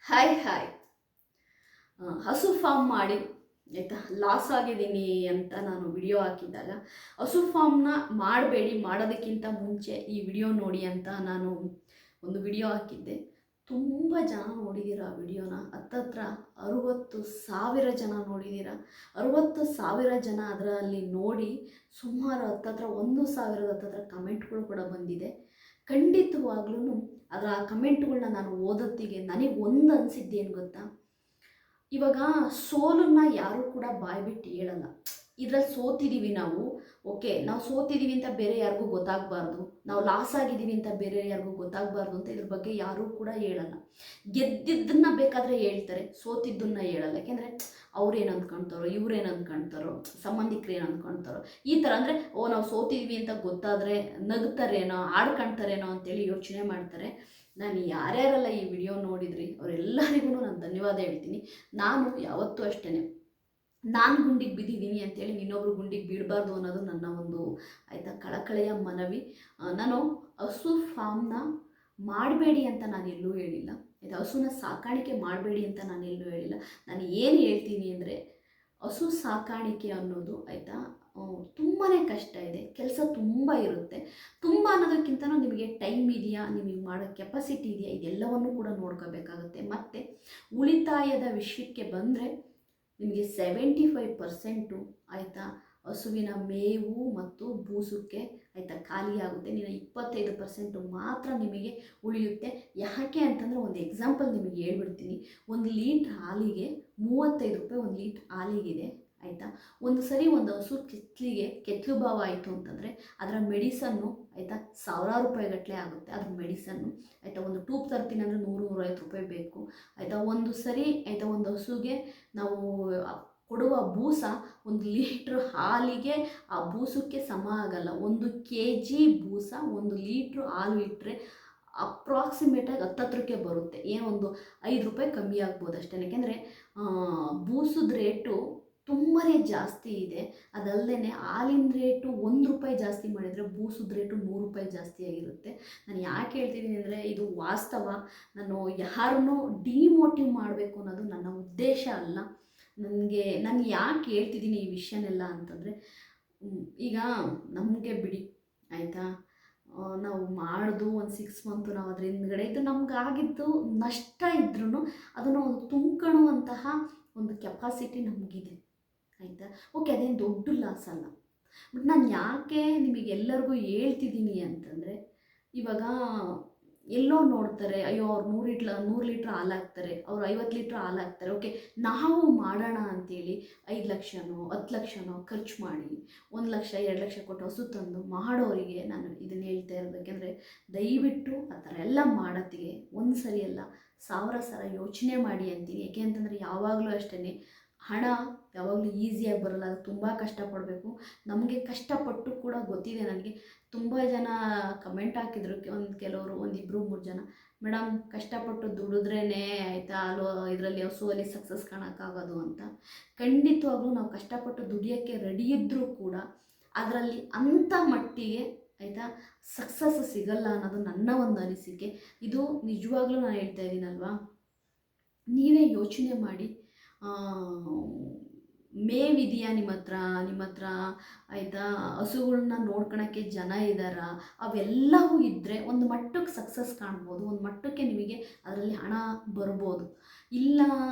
Hi hi. ಹಸು form ಮಾಡಿ ಆಯಿತಾ, ಲಾಸ್ ಆಗಿದ್ದೀನಿ ಅಂತ ನಾನು ವಿಡಿಯೋ ಹಾಕಿದ್ದಾಗ ಹಸು ಫಾರ್ಮ್ನ ಮಾಡಬೇಡಿ, ಮಾಡೋದಕ್ಕಿಂತ ಮುಂಚೆ ಈ ವಿಡಿಯೋ ನೋಡಿ ಅಂತ ನಾನು ಒಂದು ವಿಡಿಯೋ ಹಾಕಿದ್ದೆ. ತುಂಬ ಜನ ನೋಡಿದ್ದೀರ ಆ ವಿಡಿಯೋನ. ಹತ್ತತ್ರ 60,000 ಜನ ನೋಡಿದ್ದೀರ. 60,000 ಜನ ಅದರಲ್ಲಿ ನೋಡಿ ಸುಮಾರು ಹತ್ತತ್ರ 1,000 ಹತ್ತತ್ರ ಕಮೆಂಟ್ಗಳು ಕೂಡ ಬಂದಿದೆ. ಖಂಡಿತವಾಗ್ಲೂ ಅದರ ಕಮೆಂಟ್ಗಳನ್ನ ನಾನು ಓದೋತ್ತಿಗೆ ನನಗೆ ಒಂದು ಅನಿಸಿದ್ದೇನು ಗೊತ್ತಾ, ಇವಾಗ ಸೋಲನ್ನು ಯಾರೂ ಕೂಡ ಬಾಯ್ಬಿಟ್ಟು ಹೇಳಲ್ಲ. ಇದರಲ್ಲಿ ಸೋತಿದ್ದೀವಿ ನಾವು, ಓಕೆ, ನಾವು ಸೋತಿದ್ದೀವಿ ಅಂತ ಬೇರೆ ಯಾರಿಗೂ ಗೊತ್ತಾಗಬಾರ್ದು, ನಾವು ಲಾಸ್ ಆಗಿದ್ದೀವಿ ಅಂತ ಬೇರೆ ಯಾರಿಗೂ ಗೊತ್ತಾಗಬಾರ್ದು ಅಂತ ಇದ್ರ ಬಗ್ಗೆ ಯಾರೂ ಕೂಡ ಹೇಳಲ್ಲ. ಗೆದ್ದಿದ್ದನ್ನು ಬೇಕಾದರೆ ಹೇಳ್ತಾರೆ, ಸೋತಿದ್ದನ್ನು ಹೇಳಲ್ಲ. ಯಾಕೆಂದರೆ ಅವ್ರೇನು ಅಂದ್ಕೊಳ್ತಾರೋ, ಇವ್ರೇನು ಅಂದ್ಕೊಳ್ತಾರೋ, ಸಂಬಂಧಿಕರು ಏನು ಅಂದ್ಕೊಳ್ತಾರೋ, ಈ ಥರ ಅಂದರೆ ನಾವು ಸೋತಿದ್ವಿ ಅಂತ ಗೊತ್ತಾದರೆ ನಗ್ತಾರೇನೋ, ಆಡ್ಕೊಳ್ತಾರೇನೋ ಅಂತೇಳಿ ಯೋಚನೆ ಮಾಡ್ತಾರೆ. ನಾನು ಯಾರ್ಯಾರೆಲ್ಲ ಈ ವಿಡಿಯೋ ನೋಡಿದ್ರಿ ಅವರೆಲ್ಲರಿಗೂ ನಾನು ಧನ್ಯವಾದ ಹೇಳ್ತೀನಿ. ನಾನು ಯಾವತ್ತೂ ಅಷ್ಟೇ, ನಾನು ಗುಂಡಿಗೆ ಬಿದ್ದಿದ್ದೀನಿ ಅಂತೇಳಿ ಇನ್ನೊಬ್ರು ಗುಂಡಿಗೆ ಬೀಳಬಾರ್ದು ಅನ್ನೋದು ನನ್ನ ಒಂದು ಆಯಿತಾ ಕಳಕಳೆಯ ಮನವಿ. ನಾನು ಹಸು ಫಾರ್ಮ್ನ ಮಾಡಬೇಡಿ ಅಂತ ನಾನು ಎಲ್ಲೂ ಹೇಳಿಲ್ಲ, ಇದು ಹಸುನ ಸಾಕಾಣಿಕೆ ಮಾಡಬೇಡಿ ಅಂತ ನಾನು ಎಲ್ಲೂ ಹೇಳಿಲ್ಲ. ನಾನು ಏನು ಹೇಳ್ತೀನಿ ಅಂದರೆ, ಹಸು ಸಾಕಾಣಿಕೆ ಅನ್ನೋದು ಆಯಿತಾ ತುಂಬಾ ಕಷ್ಟ ಇದೆ, ಕೆಲಸ ತುಂಬ ಇರುತ್ತೆ. ತುಂಬ ಅನ್ನೋದಕ್ಕಿಂತನೂ ನಿಮಗೆ ಟೈಮ್ ಇದೆಯಾ, ನಿಮಗೆ ಮಾಡೋ ಕೆಪಾಸಿಟಿ ಇದೆಯಾ, ಇದೆಲ್ಲವನ್ನೂ ಕೂಡ ನೋಡ್ಕೋಬೇಕಾಗುತ್ತೆ. ಮತ್ತು ಉಳಿತಾಯದ ವಿಷಯಕ್ಕೆ ಬಂದರೆ ನಿಮಗೆ 75% ಆಯಿತಾ ಹಸುವಿನ ಮೇವು ಮತ್ತು ಬೂಸಕ್ಕೆ ಆಯಿತಾ ಖಾಲಿಯಾಗುತ್ತೆ. ನೀನು 25% ಮಾತ್ರ ನಿಮಗೆ ಉಳಿಯುತ್ತೆ. ಯಾಕೆ ಅಂತಂದರೆ ಒಂದು ಎಕ್ಸಾಂಪಲ್ ನಿಮಗೆ ಹೇಳ್ಬಿಡ್ತೀನಿ. 1 ಲೀಟ್ರ್ ಹಾಲಿಗೆ 35 ರೂಪಾಯಿ 1 ಲೀಟ್ರ್ ಹಾಲಿಗಿದೆ ಆಯಿತಾ. ಒಂದು ಸರಿ ಒಂದು ಹಸು ಕೆತ್ತಲು ಭಾವ ಆಯಿತು ಅಂತಂದರೆ ಅದರ ಮೆಡಿಸನ್ನು ಆಯಿತಾ 1000 ರೂಪಾಯಿಗಟ್ಟಲೆ ಆಗುತ್ತೆ ಅದ್ರ ಮೆಡಿಸನ್ನು ಆಯಿತಾ. ಒಂದು ಟ್ಯೂಬ್ ತರ್ತೀನಿ ಅಂದರೆ 100-150 ರೂಪಾಯಿ ಬೇಕು ಆಯಿತಾ. ಒಂದು ಸರಿ ಆಯಿತಾ ಒಂದು ಹಸುಗೆ ನಾವು ಕೊಡುವ ಬೂಸ 1 ಲೀಟ್ರ್ ಹಾಲಿಗೆ ಆ ಬೂಸಕ್ಕೆ ಸಮ ಆಗಲ್ಲ. 1 kg ಬೂಸ 1 ಲೀಟ್ರ್ ಹಾಲು ಇಟ್ಟರೆ ಅಪ್ರಾಕ್ಸಿಮೇಟಾಗಿ 10 ಬರುತ್ತೆ. ಏನೊಂದು 5 ರೂಪಾಯಿ ಕಮ್ಮಿ ಆಗ್ಬೋದು ಅಷ್ಟೇ. ಯಾಕೆಂದರೆ ಬೂಸದ ರೇಟು ತುಂಬಾ ಜಾಸ್ತಿ ಇದೆ. ಅದಲ್ಲದೆ ಹಾಲಿನ ರೇಟು 1 ರೂಪಾಯಿ ಜಾಸ್ತಿ ಮಾಡಿದರೆ ಬೂಸದ ರೇಟು 100 ರೂಪಾಯಿ ಜಾಸ್ತಿ ಆಗಿರುತ್ತೆ. ನಾನು ಯಾಕೆ ಹೇಳ್ತಿದ್ದೀನಿ ಅಂದರೆ ಇದು ವಾಸ್ತವ. ನಾನು ಯಾರನ್ನೂ ಡಿಮೋಟಿವ್ ಮಾಡಬೇಕು ಅನ್ನೋದು ನನ್ನ ಉದ್ದೇಶ ಅಲ್ಲ. ನಾನು ಯಾಕೆ ಹೇಳ್ತಿದ್ದೀನಿ ಈ ವಿಷಯನೆಲ್ಲ ಅಂತಂದರೆ, ಈಗ ನಮಗೆ ಬಿಡಿ ಆಯಿತಾ, ನಾವು ಮಾಡೋದು ಒಂದು 6 ಮಂತು ನಾವು ಅದ್ರ ಹಿಂದ್ಗಡೆ ಇದ್ದು ನಮಗಾಗಿದ್ದು ನಷ್ಟ ಇದ್ರೂ ಅದನ್ನು ಒಂದು ತುಂಬ್ಕೊಳ್ಳುವಂತಹ ಒಂದು ಕೆಪಾಸಿಟಿ ನಮಗಿದೆ ಆಯಿತಾ. ಓಕೆ, ಅದೇನು ದೊಡ್ಡ ಲಾಸ್ ಅಲ್ಲ. ಬಟ್ ನಾನು ಯಾಕೆ ನಿಮಗೆಲ್ಲರಿಗೂ ಹೇಳ್ತಿದ್ದೀನಿ ಅಂತಂದರೆ, ಇವಾಗ ಎಲ್ಲೋ ನೋಡ್ತಾರೆ, ಅಯ್ಯೋ ಅವ್ರು 100 ಲೀಟ್ರ್ ಹಾಲು ಹಾಕ್ತಾರೆ, ಅವ್ರು 50 ಲೀಟ್ರ್ ಹಾಲು ಹಾಕ್ತಾರೆ, ಓಕೆ ನಾವು ಮಾಡೋಣ ಅಂಥೇಳಿ 5 ಲಕ್ಷನೋ 10 ಲಕ್ಷನೋ ಖರ್ಚು ಮಾಡಿ 1 ಲಕ್ಷ 2 ಲಕ್ಷ ಕೊಟ್ಟು ಹಸು ತಂದು ಮಾಡೋರಿಗೆ ನಾನು ಇದನ್ನು ಹೇಳ್ತಾ ಇರೋದು. ಯಾಕೆಂದರೆ ದಯವಿಟ್ಟು ಆ ಥರ ಎಲ್ಲ ಮಾಡೋತ್ತಿಗೆ ಒಂದು ಸರಿ ಅಲ್ಲ 1000 ಸಲ ಯೋಚನೆ ಮಾಡಿ ಅಂತೀನಿ. ಯಾಕೆ ಅಂತಂದರೆ ಯಾವಾಗಲೂ ಅಷ್ಟೇ, ಹಣ ಯಾವಾಗಲೂ ಈಸಿಯಾಗಿ ಬರೋಲ್ಲ, ಅದು ತುಂಬ ಕಷ್ಟಪಡಬೇಕು. ನಮಗೆ ಕಷ್ಟಪಟ್ಟು ಕೂಡ ಗೊತ್ತಿದೆ. ನನಗೆ ತುಂಬ ಜನ ಕಮೆಂಟ್ ಹಾಕಿದ್ರು, ಕೆಲವರು 1-2-3 ಜನ, ಮೇಡಮ್ ಕಷ್ಟಪಟ್ಟು ದುಡಿದ್ರೇ ಆಯಿತಾ ಇದರಲ್ಲಿ ಹಸುವಲ್ಲಿ ಸಕ್ಸಸ್ ಕಾಣೋಕ್ಕಾಗೋದು ಅಂತ. ಖಂಡಿತವಾಗ್ಲೂ ನಾವು ಕಷ್ಟಪಟ್ಟು ದುಡಿಯೋಕ್ಕೆ ರೆಡಿ ಇದ್ದರೂ ಕೂಡ ಅದರಲ್ಲಿ ಅಂಥ ಮಟ್ಟಿಗೆ ಆಯಿತಾ ಸಕ್ಸಸ್ ಸಿಗಲ್ಲ ಅನ್ನೋದು ನನ್ನ ಒಂದು ಅನಿಸಿಕೆ. ಇದು ನಿಜವಾಗ್ಲೂ ನಾನು ಹೇಳ್ತಾ ಇದ್ದೀನಲ್ವಾ, ನೀವೇ ಯೋಚನೆ ಮಾಡಿ. ಮೇವಿದೆಯಾ ನಿಮ್ಮ ಹತ್ರ ಆಯಿತಾ, ಹಸುಗಳ್ನ ನೋಡ್ಕೊಳಕ್ಕೆ ಜನ ಇದ್ದಾರಾ, ಅವೆಲ್ಲವೂ ಇದ್ದರೆ ಒಂದು ಮಟ್ಟಕ್ಕೆ ಸಕ್ಸಸ್ ಕಾಣ್ಬೋದು, ಒಂದು ಮಟ್ಟಕ್ಕೆ ನಿಮಗೆ ಅದರಲ್ಲಿ ಹಣ ಬರ್ಬೋದು. ಇಲ್ಲ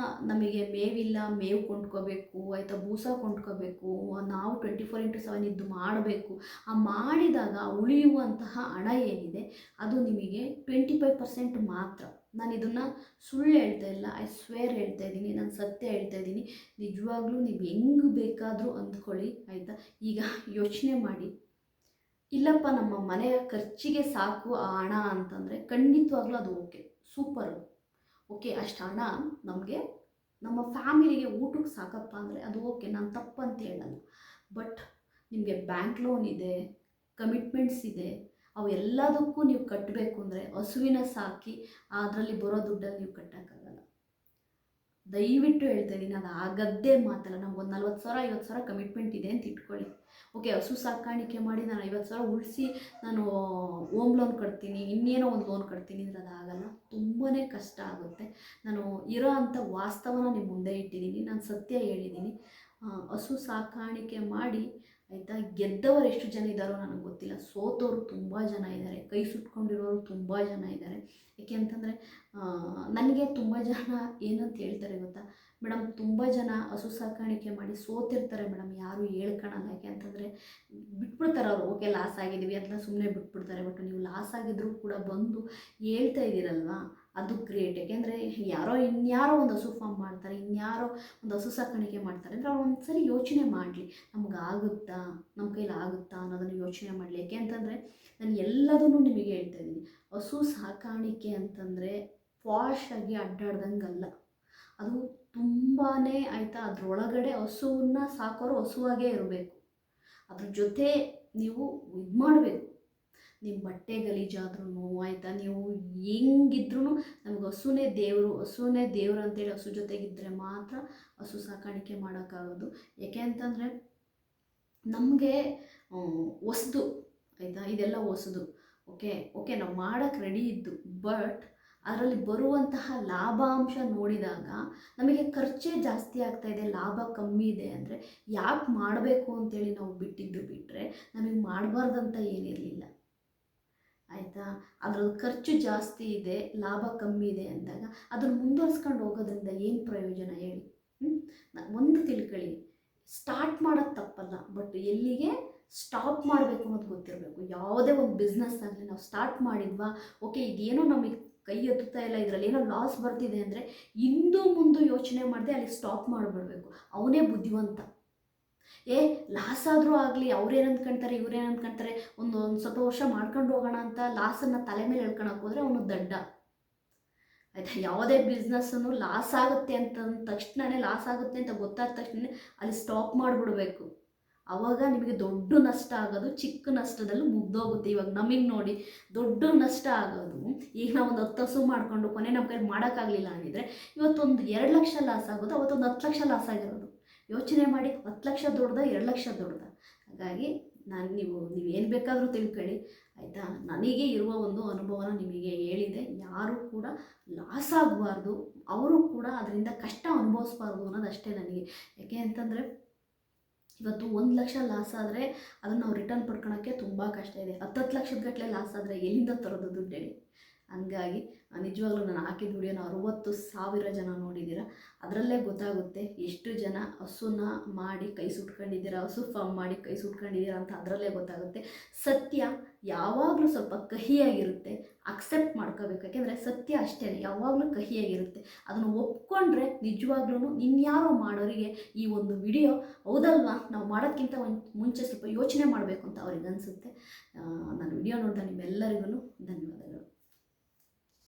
ನಮಗೆ ಮೇವಿಲ್ಲ, ಮೇವು ಕೊಂಡ್ಕೋಬೇಕು ಆಯಿತಾ, ಬೂಸ ಕೊಂಡ್ಕೋಬೇಕು, ನಾವು 24x7 ಇದ್ದು ಮಾಡಬೇಕು. ಆ ಮಾಡಿದಾಗ ಉಳಿಯುವಂತಹ ಹಣ ಏನಿದೆ ಅದು ನಿಮಗೆ 25% ಮಾತ್ರ. ನಾನು ಇದನ್ನು ಸುಳ್ಳು ಹೇಳ್ತಾ ಇಲ್ಲ, ಐ ಸ್ವೇರ್ ಹೇಳ್ತಾ ಇದ್ದೀನಿ, ನಾನು ಸತ್ಯ ಹೇಳ್ತಾ ಇದ್ದೀನಿ. ನಿಜವಾಗ್ಲೂ ನೀವು ಹೆಂಗೆ ಬೇಕಾದರೂ ಅಂದ್ಕೊಳ್ಳಿ ಆಯಿತಾ. ಈಗ ಯೋಚನೆ ಮಾಡಿ, ಇಲ್ಲಪ್ಪ ನಮ್ಮ ಮನೆಯ ಖರ್ಚಿಗೆ ಸಾಕು ಆ ಹಣ ಅಂತಂದರೆ ಖಂಡಿತವಾಗ್ಲೂ ಅದು ಓಕೆ, ಸೂಪರು, ಓಕೆ, ಅಷ್ಟು ಹಣ ನಮಗೆ ನಮ್ಮ ಫ್ಯಾಮಿಲಿಗೆ ಊಟಕ್ಕೆ ಸಾಕಪ್ಪ ಅಂದರೆ ಅದು ಓಕೆ, ನಾನು ತಪ್ಪಂತ ಹೇಳಲ್ಲ. ಬಟ್ ನಿಮಗೆ ಬ್ಯಾಂಕ್ ಲೋನ್ ಇದೆ, ಕಮಿಟ್ಮೆಂಟ್ಸ್ ಇದೆ, ಅವೆಲ್ಲದಕ್ಕೂ ನೀವು ಕಟ್ಟಬೇಕು ಅಂದರೆ ಹಸುವಿನ ಸಾಕಿ ಅದರಲ್ಲಿ ಬರೋ ದುಡ್ಡಲ್ಲಿ ನೀವು ಕಟ್ಟೋಕ್ಕಾಗಲ್ಲ. ದಯವಿಟ್ಟು ಹೇಳ್ತಾ ಇದ್ದೀನಿ, ಅದು ಆಗದ್ದೇ ಮಾತಲ್ಲ. ನಮ್ಗೊಂದು 40,000 50,000 ಕಮಿಟ್ಮೆಂಟ್ ಇದೆ ಅಂತ ಇಟ್ಕೊಳ್ಳಿ. ಓಕೆ, ಹಸು ಸಾಕಾಣಿಕೆ ಮಾಡಿ ನಾನು 50,000 ಉಳಿಸಿ ನಾನು ಹೋಮ್ ಲೋನ್ ಕಟ್ತೀನಿ, ಇನ್ನೇನೋ ಒಂದು ಲೋನ್ ಕಟ್ತೀನಿ ಅಂದರೆ ಅದಾಗಲ್ಲ. ತುಂಬಾ ಕಷ್ಟ ಆಗುತ್ತೆ. ನಾನು ಇರೋ ಅಂಥ ವಾಸ್ತವನ ನಿಮ್ಮ ಮುಂದೆ ಇಟ್ಟಿದ್ದೀನಿ, ನಾನು ಸತ್ಯ ಹೇಳಿದ್ದೀನಿ. ಹಸು ಸಾಕಾಣಿಕೆ ಮಾಡಿ ಆಯಿತಾ, ಗೆದ್ದವರು ಎಷ್ಟು ಜನ ಇದ್ದಾರೋ ನನಗೆ ಗೊತ್ತಿಲ್ಲ, ಸೋತವರು ತುಂಬ ಜನ ಇದ್ದಾರೆ, ಕೈ ಸುಟ್ಕೊಂಡಿರೋರು ತುಂಬ ಜನ ಇದ್ದಾರೆ. ಏಕೆ ಅಂತಂದರೆ ನನಗೆ ತುಂಬ ಜನ ಏನಂತ ಹೇಳ್ತಾರೆ ಗೊತ್ತಾ, ಮೇಡಮ್ ತುಂಬ ಜನ ಹಸು ಸಾಕಾಣಿಕೆ ಮಾಡಿ ಸೋತಿರ್ತಾರೆ ಮೇಡಮ್, ಯಾರು ಹೇಳ್ಕೊಳಲ್ಲ. ಯಾಕೆ ಅಂತಂದರೆ ಬಿಟ್ಬಿಡ್ತಾರೆ ಅವರು. ಓಕೆ, ಲಾಸ್ ಆಗಿದ್ದೀವಿ ಅಂತ ಸುಮ್ಮನೆ ಬಿಟ್ಬಿಡ್ತಾರೆ. ಬಟ್ ನೀವು ಲಾಸ್ ಆಗಿದ್ರೂ ಕೂಡ ಬಂದು ಹೇಳ್ತಾ ಇದ್ದೀರಲ್ವಾ, ಅದು ಗ್ರೇಟ್. ಯಾಕೆಂದರೆ ಇನ್ಯಾರೋ ಒಂದು ಹಸು ಫಾರ್ಮ್ ಮಾಡ್ತಾರೆ, ಇನ್ಯಾರೋ ಒಂದು ಹಸು ಸಾಕಾಣಿಕೆ ಮಾಡ್ತಾರೆ ಅಂದರೆ ಅವ್ರು ಒಂದು ಸರಿ ಯೋಚನೆ ಮಾಡಲಿ, ನಮಗಾಗುತ್ತಾ, ನಮ್ಮ ಕೈಲಿ ಆಗುತ್ತಾ ಅನ್ನೋದನ್ನು ಯೋಚನೆ ಮಾಡಲಿ. ಯಾಕೆ ಅಂತಂದರೆ ನಾನು ಎಲ್ಲದನ್ನು ನಿಮಗೆ ಹೇಳ್ತಾ ಇದ್ದೀನಿ, ಹಸು ಸಾಕಾಣಿಕೆ ಅಂತಂದರೆ ಪಾಶಾಗಿ ಅಡ್ಡಾಡ್ದಂಗಲ್ಲ. ಅದು ತುಂಬಾ ಆಯಿತಾ, ಅದರೊಳಗಡೆ ಹಸುವನ್ನು ಸಾಕೋರು ಹಸುವಾಗೇ ಇರಬೇಕು. ಅದ್ರ ಜೊತೆ ನೀವು ಇದು ಮಾಡಬೇಕು. ನಿಮ್ಮ ಬಟ್ಟೆ ಗಲೀಜಾದ್ರೂ ಆಯಿತಾ, ನೀವು ಹೆಂಗಿದ್ರೂ ನಮ್ಗೆ ಹಸುನೇ ದೇವರು ಅಂತೇಳಿ ಹಸು ಜೊತೆಗಿದ್ದರೆ ಮಾತ್ರ ಹಸು ಸಾಕಾಣಿಕೆ ಮಾಡೋಕ್ಕಾಗೋದು. ಯಾಕೆ ಅಂತಂದರೆ ನಮಗೆ ಹೊಸ್ದು ಆಯಿತಾ, ಇದೆಲ್ಲ ಹೊಸದು. ಓಕೆ ನಾವು ಮಾಡೋಕ್ಕೆ ರೆಡಿ ಇದ್ದು, ಬಟ್ ಅದರಲ್ಲಿ ಬರುವಂತಹ ಲಾಭಾಂಶ ನೋಡಿದಾಗ ನಮಗೆ ಖರ್ಚೇ ಜಾಸ್ತಿ ಆಗ್ತಾಯಿದೆ, ಲಾಭ ಕಮ್ಮಿ ಇದೆ ಅಂದರೆ ಯಾಕೆ ಮಾಡಬೇಕು ಅಂತೇಳಿ ನಾವು ಬಿಟ್ಟರೆ ನಮಗೆ ಮಾಡಬಾರ್ದಂತ ಏನಿರಲಿಲ್ಲ ಆಯಿತಾ. ಅದರಲ್ಲಿ ಖರ್ಚು ಜಾಸ್ತಿ ಇದೆ, ಲಾಭ ಕಮ್ಮಿ ಇದೆ ಅಂದಾಗ ಅದನ್ನು ಮುಂದುವರ್ಸ್ಕೊಂಡು ಹೋಗೋದ್ರಿಂದ ಏನು ಪ್ರಯೋಜನ ಹೇಳಿ? ಒಂದು ತಿಳ್ಕೊಳ್ಳಿ, ಸ್ಟಾರ್ಟ್ ಮಾಡೋದು ತಪ್ಪಲ್ಲ, ಬಟ್ ಎಲ್ಲಿಗೆ ಸ್ಟಾಪ್ ಮಾಡಬೇಕು ಅನ್ನೋದು ಗೊತ್ತಿರಬೇಕು. ಯಾವುದೇ ಒಂದು ಬಿಸ್ನೆಸ್ ಆಗಲಿ ನಾವು ಸ್ಟಾರ್ಟ್ ಮಾಡಿದ್ವಾ, ಓಕೆ ಇದೇನೋ ನಮಗೆ ಕೈ ಎತ್ತುತ್ತಾ ಇಲ್ಲ, ಇದರಲ್ಲಿ ಏನೋ ಲಾಸ್ ಬರ್ತಿದೆ ಅಂದರೆ ಇಂದು ಮುಂದೆ ಯೋಚನೆ ಮಾಡದೆ ಅಲ್ಲಿ ಸ್ಟಾಪ್ ಮಾಡಿಬಿಡ್ಬೇಕು. ಅವನೇ ಬುದ್ಧಿವಂತ. ಲಾಸ್ ಆದರೂ ಆಗಲಿ, ಅವ್ರೇನು ಅಂದ್ಕೊಳ್ತಾರೆ ಇವ್ರೇನು ಅಂದ್ಕೊಳ್ತಾರೆ, ಒಂದು ಸ್ವಲ್ಪ ವರ್ಷ ಮಾಡ್ಕೊಂಡು ಹೋಗೋಣ ಅಂತ ಲಾಸನ್ನು ತಲೆ ಮೇಲೆ ಹೇಳ್ಕೊಳಕ್ಕೆ ಹೋದರೆ ಅವನು ದಡ್ಡ ಆಯಿತಾ. ಯಾವುದೇ ಬಿಸ್ನೆಸ್ಸನ್ನು ಲಾಸ್ ಆಗುತ್ತೆ ಅಂತ ತಕ್ಷಣವೇ, ಲಾಸ್ ಆಗುತ್ತೆ ಅಂತ ಗೊತ್ತಾದ ತಕ್ಷಣ ಅಲ್ಲಿ ಸ್ಟಾಪ್ ಮಾಡಿಬಿಡ್ಬೇಕು. ಆವಾಗ ನಿಮಗೆ ದೊಡ್ಡ ನಷ್ಟ ಆಗೋದು ಚಿಕ್ಕ ನಷ್ಟದಲ್ಲಿ ಮುಗ್ದೋಗುತ್ತೆ. ಇವಾಗ ನಮಗೆ ನೋಡಿ ದೊಡ್ಡ ನಷ್ಟ ಆಗೋದು, ಈಗ ನಾವು ಒಂದು 10 ಹಸು ಮಾಡಿಕೊಂಡು ಕೊನೆ ನಮ್ಮ ಕೈಲಿ ಮಾಡೋಕ್ಕಾಗಲಿಲ್ಲ ಅಂದಿದ್ರೆ ಇವತ್ತೊಂದು 2 ಲಕ್ಷ ಲಾಸ್ ಆಗೋದು, ಅವತ್ತೊಂದು 10 ಲಕ್ಷ ಲಾಸ್ ಆಗಿರೋದು. ಯೋಚನೆ ಮಾಡಿ, 10 ಲಕ್ಷ ದೊಡ್ಡದ 2 ಲಕ್ಷ ದೊಡ್ಡದ? ಹಾಗಾಗಿ ನೀವೇನು ಬೇಕಾದರೂ ತಿಳ್ಕೊಳ್ಳಿ ಆಯಿತಾ. ನನಗೆ ಇರುವ ಒಂದು ಅನುಭವನ ನಿಮಗೆ ಹೇಳಿದೆ. ಯಾರೂ ಕೂಡ ಲಾಸ್ ಆಗಬಾರ್ದು, ಅವರು ಕೂಡ ಅದರಿಂದ ಕಷ್ಟ ಅನುಭವಿಸ್ಬಾರ್ದು ಅನ್ನೋದಷ್ಟೇ ನನಗೆ. ಯಾಕೆ ಅಂತಂದರೆ ಇವತ್ತು 1 ಲಕ್ಷ ಲಾಸ್ ಆದರೆ ಅದನ್ನು ನಾವು ರಿಟರ್ನ್ ಪಡ್ಕೊಳೋಕ್ಕೆ ತುಂಬ ಕಷ್ಟ ಇದೆ. 10 ಲಕ್ಷದ ಗಟ್ಟಲೆ ಲಾಸ್ ಆದರೆ ಎಲ್ಲಿಂದ ತರೋದು ದುಡ್ಡು ಹೇಳಿ? ಹಂಗಾಗಿ ನಿಜವಾಗ್ಲೂ ನಾನು ಹಾಕಿದ ವಿಡಿಯೋನ 60,000 ಜನ ನೋಡಿದ್ದೀರಾ. ಅದರಲ್ಲೇ ಗೊತ್ತಾಗುತ್ತೆ ಎಷ್ಟು ಜನ ಹಸುನ ಮಾಡಿ ಕೈ ಸುಟ್ಕೊಂಡಿದ್ದೀರಾ, ಹಸು ಫಾರ್ಮ್ ಮಾಡಿ ಕೈ ಸುಟ್ಕೊಂಡಿದ್ದೀರಾ ಅಂತ ಅದರಲ್ಲೇ ಗೊತ್ತಾಗುತ್ತೆ. ಸತ್ಯ ಯಾವಾಗಲೂ ಸ್ವಲ್ಪ ಕಹಿಯಾಗಿರುತ್ತೆ, ಅಕ್ಸೆಪ್ಟ್ ಮಾಡ್ಕೋಬೇಕು. ಯಾಕೆಂದರೆ ಸತ್ಯ ಅಷ್ಟೇ, ಯಾವಾಗಲೂ ಕಹಿಯಾಗಿರುತ್ತೆ. ಅದನ್ನು ಒಪ್ಕೊಂಡ್ರೆ ನಿಜವಾಗ್ಲೂ ಇನ್ಯಾರೋ ಮಾಡೋರಿಗೆ ಈ ಒಂದು ವಿಡಿಯೋ ಹೌದಲ್ವಾ, ನಾವು ಮಾಡೋದಕ್ಕಿಂತ ಮುಂಚೆ ಸ್ವಲ್ಪ ಯೋಚನೆ ಮಾಡಬೇಕು ಅಂತ ಅವ್ರಿಗೆ ಅನಿಸುತ್ತೆ. ನಾನು ವಿಡಿಯೋ ನೋಡಿದ ನಿಮ್ಮೆಲ್ಲರಿಗೂ ಧನ್ಯವಾದಗಳು.